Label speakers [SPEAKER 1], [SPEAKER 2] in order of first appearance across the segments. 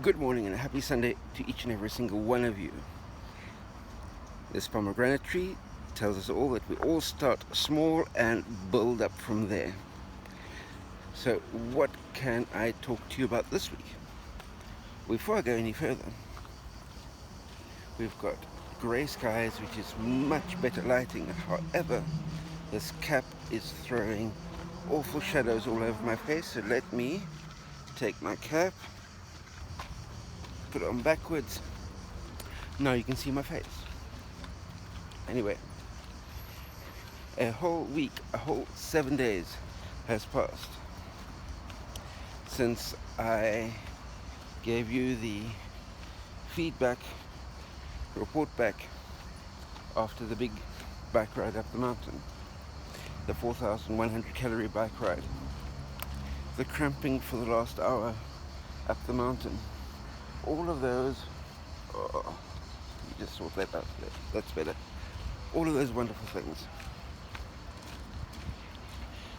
[SPEAKER 1] Good morning and a happy Sunday to each and every single one of you. This pomegranate tree tells us all that we all start small and build up from there. So, what can I talk to you about this week? Before I go any further, we've got grey skies, which is much better lighting. However, this cap is throwing awful shadows all over my face, so let me take my cap, put it on backwards. Now you can see my face. Anyway, a whole week, a whole 7 days has passed since I gave you the feedback, report back after the big bike ride up the mountain, the 4,100 calorie bike ride, the cramping for the last hour up the mountain, all of those, you just sort that out there, that's better, all of those wonderful things.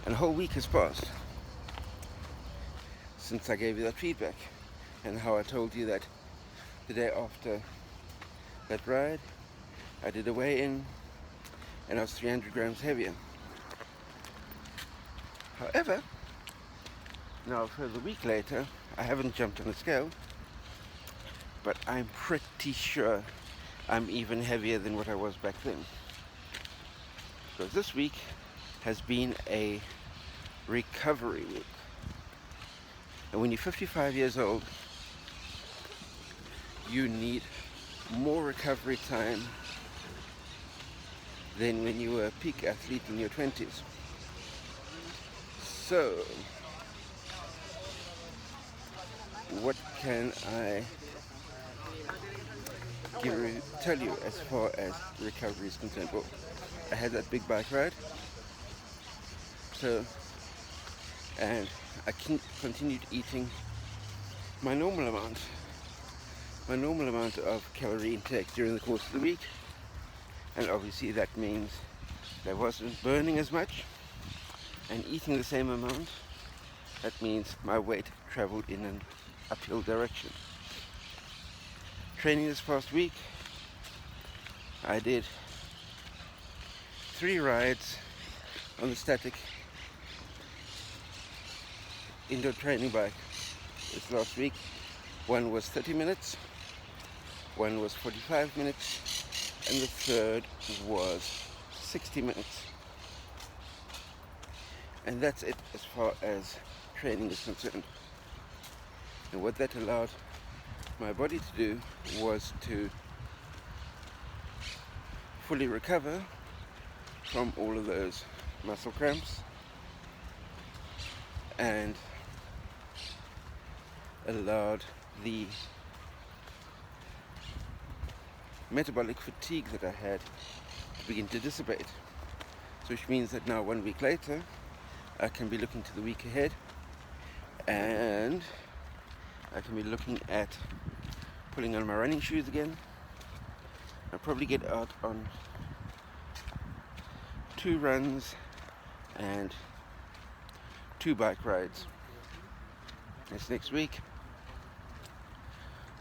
[SPEAKER 1] And a whole week has passed since I gave you that feedback, and how I told you that the day after that ride I did a weigh-in and I was 300 grams heavier. However, now a further week later, I haven't jumped on the scale, but I'm pretty sure I'm even heavier than what I was back then, because this week has been a recovery week. And when you're 55 years old, you need more recovery time than when you were a peak athlete in your 20s. So, what can I tell you as far as recovery is concerned? Well, I had that big bike ride, and I continued eating my normal amount of calorie intake during the course of the week, and obviously that means that I wasn't burning as much, and eating the same amount, that means my weight traveled in an uphill direction. Training this past week, I did 3 rides on the static indoor training bike this last week. One was 30 minutes, one was 45 minutes, and the third was 60 minutes. And that's it as far as training is concerned. And what that allowed my body to do was to fully recover from all of those muscle cramps, and allowed the metabolic fatigue that I had to begin to dissipate. So which means that now 1 week later, I can be looking to the week ahead, and I can be looking at putting on my running shoes again. I'll probably get out on 2 runs and 2 bike rides this next week,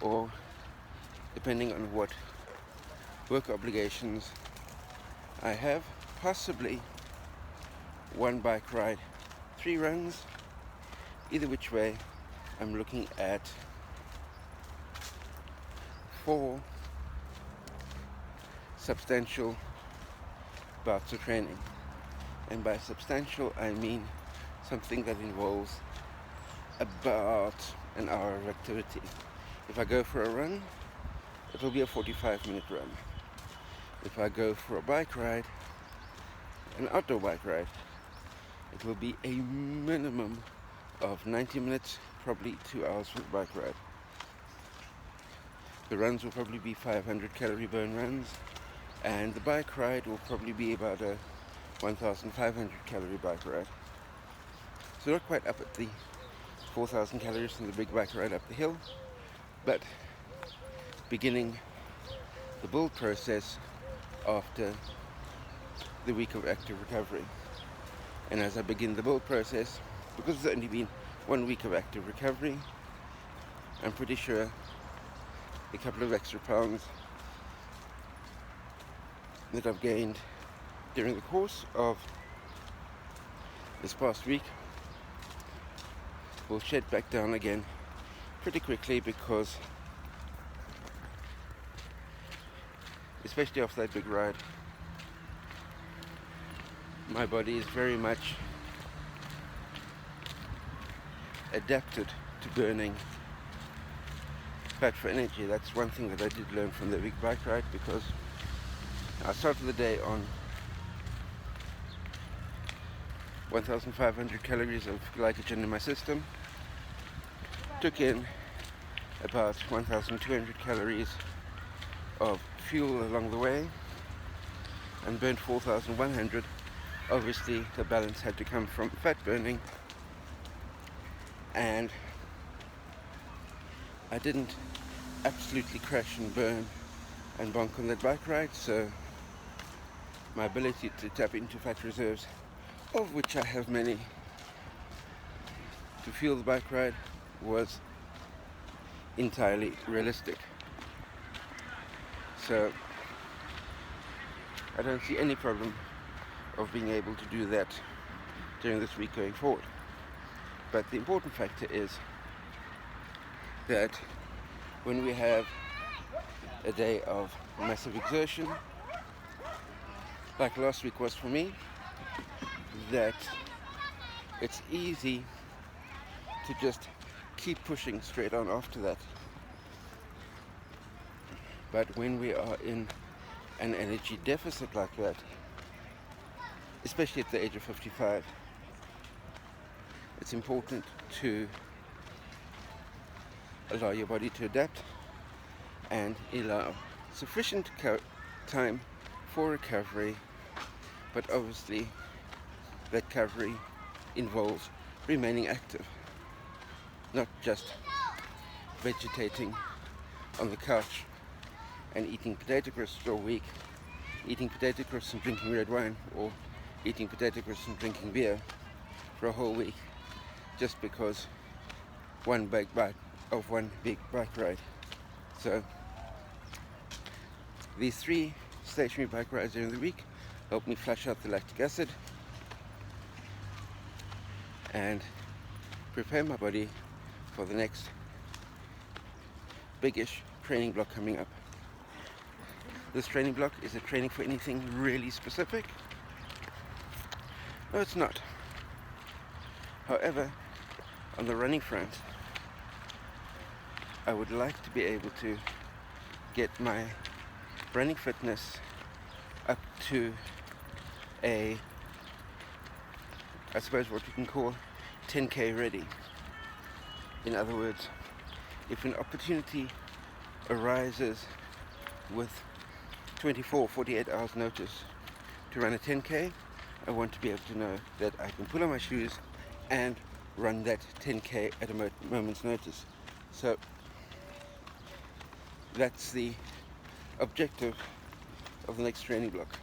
[SPEAKER 1] or depending on what work obligations I have, possibly 1 bike ride, 3 runs. Either which way, I'm looking at 4 substantial bouts of training. And by substantial, I mean something that involves about an hour of activity. If I go for a run, it'll be a 45-minute run. If I go for a bike ride, an outdoor bike ride, it will be a minimum of 90 minutes, probably 2 hours for the bike ride. The runs will probably be 500 calorie burn runs, and the bike ride will probably be about a 1,500 calorie bike ride. So not quite up at the 4,000 calories from the big bike ride up the hill, but beginning the build process after the week of active recovery. And as I begin the build process, because it's only been 1 week of active recovery, I'm pretty sure a couple of extra pounds that I've gained during the course of this past week will shed back down again pretty quickly, because especially after that big ride, my body is very much adapted to burning fat for energy. That's one thing that I did learn from the big bike ride, because I started the day on 1,500 calories of glycogen in my system, took in about 1,200 calories of fuel along the way, and burned 4,100. Obviously the balance had to come from fat burning, and I didn't absolutely crash and burn and bonk on that bike ride, so my ability to tap into fat reserves, of which I have many, to fuel the bike ride was entirely realistic. So I don't see any problem of being able to do that during this week going forward. But the important factor is that when we have a day of massive exertion, like last week was for me, that it's easy to just keep pushing straight on after that. But when we are in an energy deficit like that, especially at the age of 55, it's important to allow your body to adapt and allow sufficient time for recovery. But obviously that recovery involves remaining active, not just vegetating on the couch and eating potato crisps all week, eating potato crisps and drinking red wine, or eating potato crisps and drinking beer for a whole week, just because one big bite of one big bike ride. So these 3 stationary bike rides during the week help me flush out the lactic acid and prepare my body for the next biggish training block coming up. This training block, is it training for anything really specific? No, it's not. However, on the running front, I would like to be able to get my running fitness up to I suppose what you can call 10k ready. In other words, if an opportunity arises with 24, 48 hours notice to run a 10k, I want to be able to know that I can pull on my shoes and run that 10k at a moment's notice. So that's the objective of the next training block,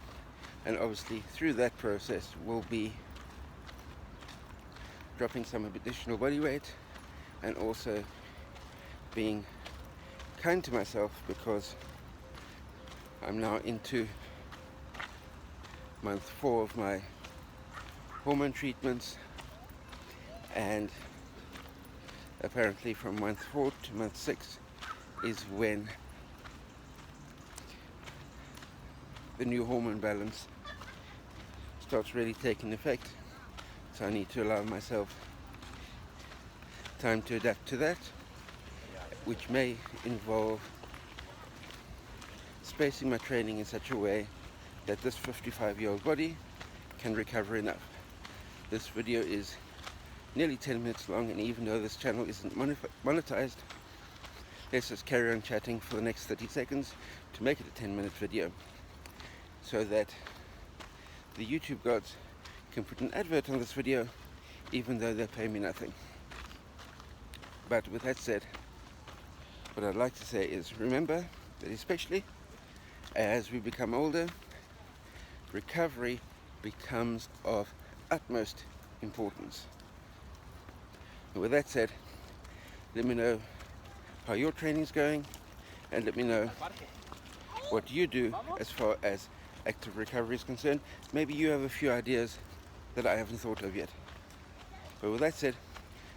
[SPEAKER 1] and obviously through that process we'll be dropping some additional body weight and also being kind to myself, because I'm now into month 4 of my hormone treatments, and apparently from month 4 to month 6 is when the new hormone balance starts really taking effect. So I need to allow myself time to adapt to that, which may involve spacing my training in such a way that this 55-year-old body can recover enough. This video is nearly 10 minutes long, and even though this channel isn't monetized, let's just carry on chatting for the next 30 seconds to make it a 10-minute video, so that the YouTube gods can put an advert on this video even though they pay me nothing. But with that said, what I'd like to say is, remember that especially as we become older, recovery becomes of utmost importance. And with that said, let me know how your training's going, and let me know what you do as far as active recovery is concerned. Maybe you have a few ideas that I haven't thought of yet. But with that said,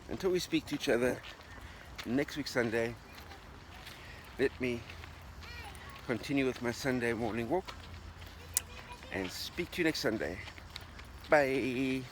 [SPEAKER 1] until we speak to each other next week Sunday, let me continue with my Sunday morning walk and speak to you next Sunday. Bye.